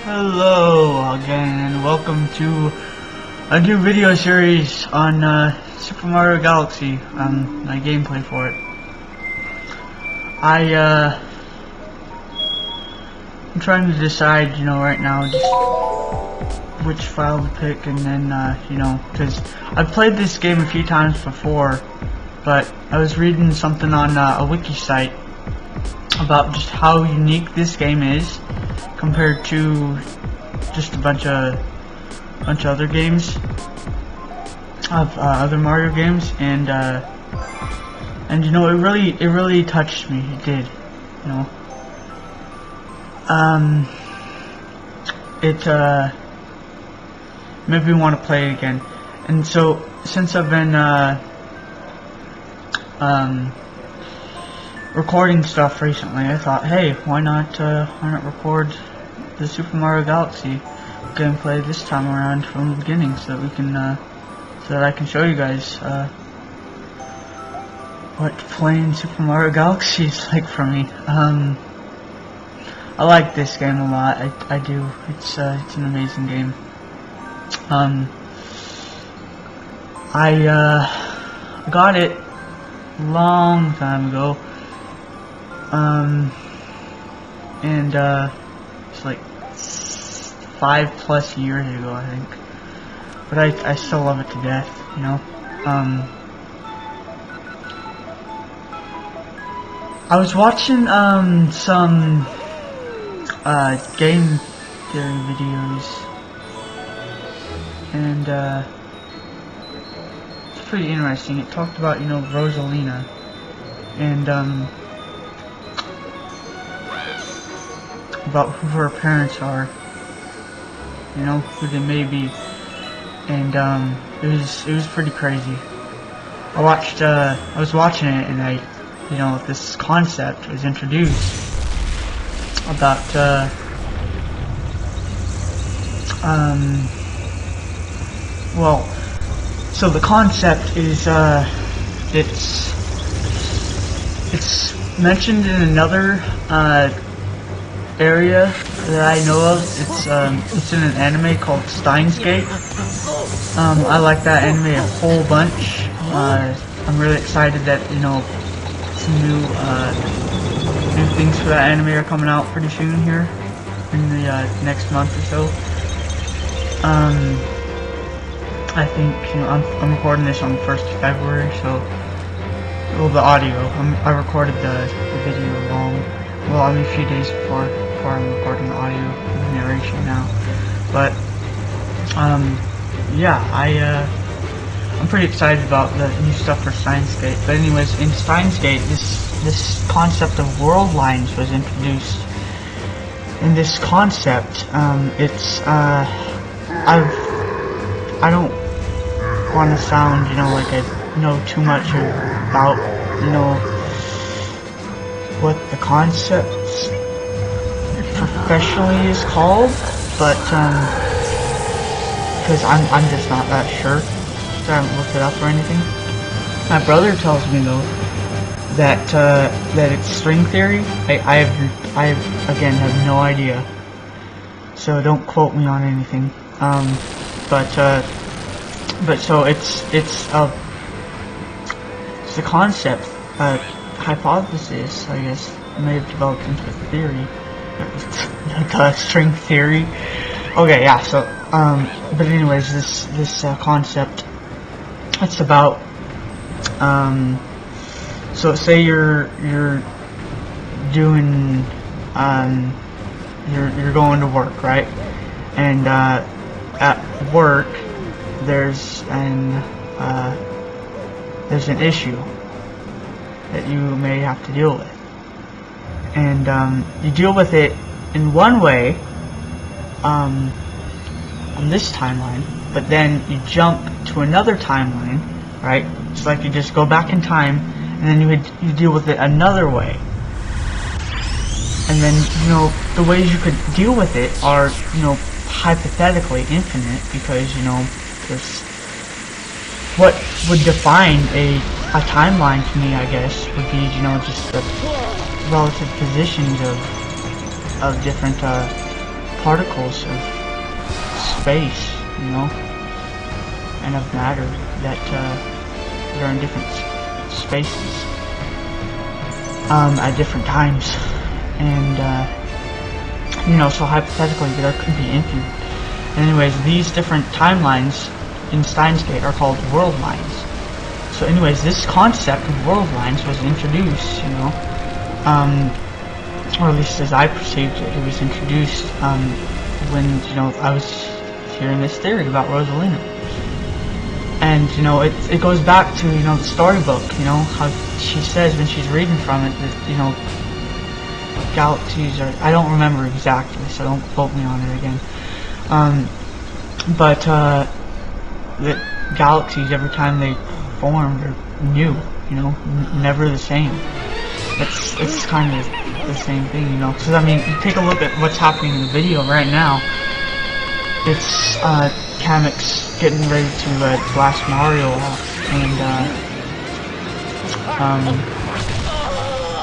Hello again, and welcome to a new video series on Super Mario Galaxy, my gameplay for it. I'm trying to decide, right now, just which file to pick, and then, because I've played this game a few times before, but I was reading something on a wiki site about just how unique this game is compared to just a bunch of other games of other Mario games, and it really touched me. It did, it made me want to play it again. And so since I've been recording stuff recently, I thought, hey, why not record the Super Mario Galaxy gameplay this time around from the beginning, so that we can so that I can show you guys what playing Super Mario Galaxy is like for me. I like this game a lot. I do. It's an amazing game. I got it long time ago. And it's like 5+ years ago, I think. But I still love it to death, I was watching some game theory videos, and it's pretty interesting. It talked about, Rosalina, and about who her parents are, who they may be, and it was pretty crazy. I was watching it, and this concept was introduced about so the concept is it's mentioned in another area that I know of. It's in an anime called Steins Gate. I like that anime a whole bunch. I'm really excited that some new things for that anime are coming out pretty soon here in the next month or so. I think I'm recording this on the 1st of February, so the audio. I recorded the video a few days before I'm recording the audio narration now. But yeah, I'm pretty excited about the new stuff for Steins Gate. But anyways, in Steins Gate, this concept of world lines was introduced. In this concept, it's I don't want to sound like I know too much about what the concept professionally is called, but because I'm just not that sure, so I haven't looked it up or anything. My brother tells me though that it's string theory. I again have no idea, so don't quote me on anything. But so it's the concept, hypothesis, I guess, may have developed into a theory. The string theory. Okay, yeah. So, but anyways, this concept, it's about, so say you're doing, you're going to work, right? And at work, there's an issue that you may have to deal with. And you deal with it in one way on this timeline, but then you jump to another timeline, right? It's like you just go back in time, and then you deal with it another way. And then the ways you could deal with it are hypothetically infinite, because there's what would define a timeline to me, I guess, would be just the relative positions of different particles of space, you know, and of matter that are in different spaces at different times, and you know, so hypothetically there could be infinite. Anyways, these different timelines in Steins Gate are called world lines. So anyways, this concept of world lines was introduced, you know, or at least as I perceived it, it was introduced when, you know, I was hearing this theory about Rosalina. And, you know, it goes back to, you know, the storybook, you know, how she says when she's reading from it that, you know, galaxies are, I don't remember exactly, so don't quote me on it again. But the galaxies, every time they formed, are new, you know, never the same. It's kind of the same thing, you know, because I mean, you take a look at what's happening in the video right now. It's Kamek's getting ready to blast Mario off, and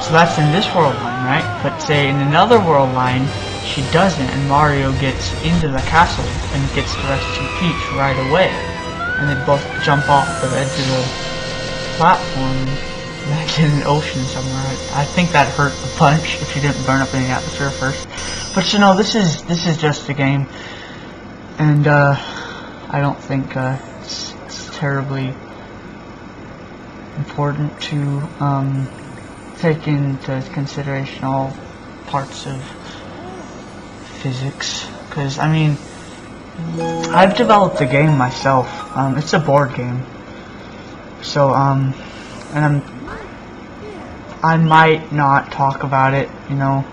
so that's in this world line, right? But say in another world line, she doesn't, and Mario gets into the castle and gets to rescue Peach right away, and they both jump off the edge of the platform back in the ocean somewhere. I think that hurt a punch if you didn't burn up in the atmosphere first. But you know, this is just a game, and I don't think it's terribly important to take into consideration all parts of physics, because I mean, I've developed the game myself. It's a board game, so and I might not talk about it, you know,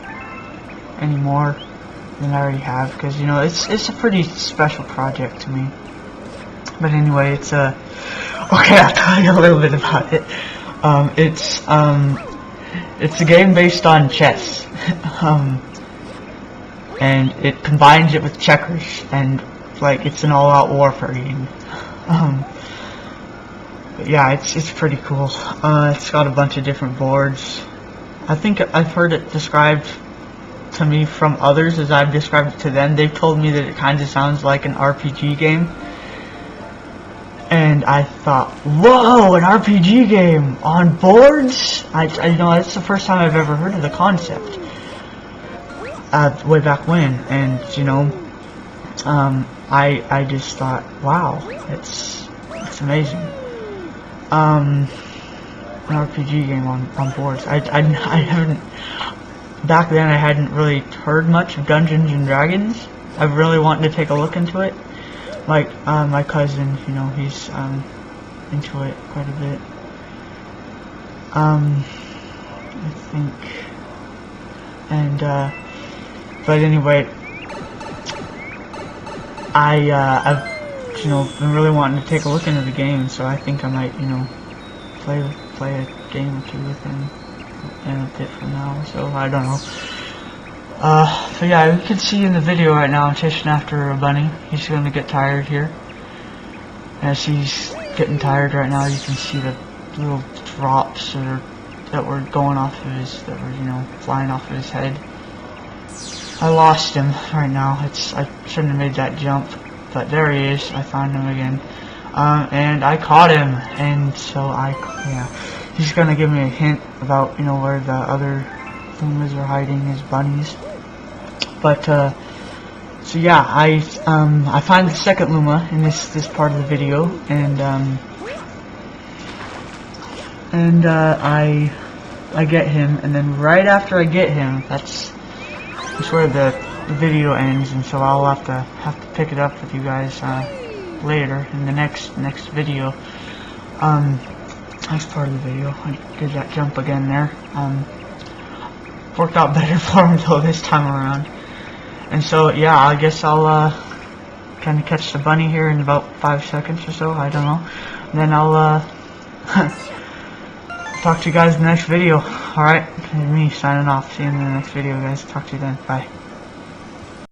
anymore than I already have, because you know it's a pretty special project to me. But anyway, it's okay, I'll tell you a little bit about it. It's a game based on chess, and it combines it with checkers, and like it's an all-out warfare game. But yeah, it's pretty cool. It's got a bunch of different boards. I think I've heard it described to me from others as I've described it to them. They've told me that it kind of sounds like an RPG game. And I thought, whoa, an RPG game on boards? I know that's the first time I've ever heard of the concept. Way back when, and you know, I just thought, wow, it's amazing. An RPG game on boards. I haven't, back then I hadn't really heard much of Dungeons and Dragons. I really wanted to take a look into it. Like, my cousin, you know, he's, into it quite a bit. I think, and, but anyway, I've, you know, been really wanting to take a look into the game, so I think I might, you know, play a game or two with him in a bit from now, so I don't know. So yeah, you can see in the video right now I'm chasing after a bunny. He's gonna get tired here. As he's getting tired right now, you can see the little drops that were going off of his, that were, you know, flying off of his head. I lost him right now. I shouldn't have made that jump, but there he is. I found him again, and I caught him. And so yeah, he's gonna give me a hint about, you know, where the other Lumas are hiding, his bunnies. But so yeah, I find the second Luma in this part of the video, and I get him, and then right after I get him, that's where the video ends, and so I'll have to pick it up with you guys later in the next video. Next part of the video, I did that jump again there. Worked out better for him though this time around. And so yeah, I guess I'll kind of catch the bunny here in about 5 seconds or so. I don't know. And then I'll talk to you guys in the next video. Alright, me signing off. See you in the next video, guys. Talk to you then. Bye.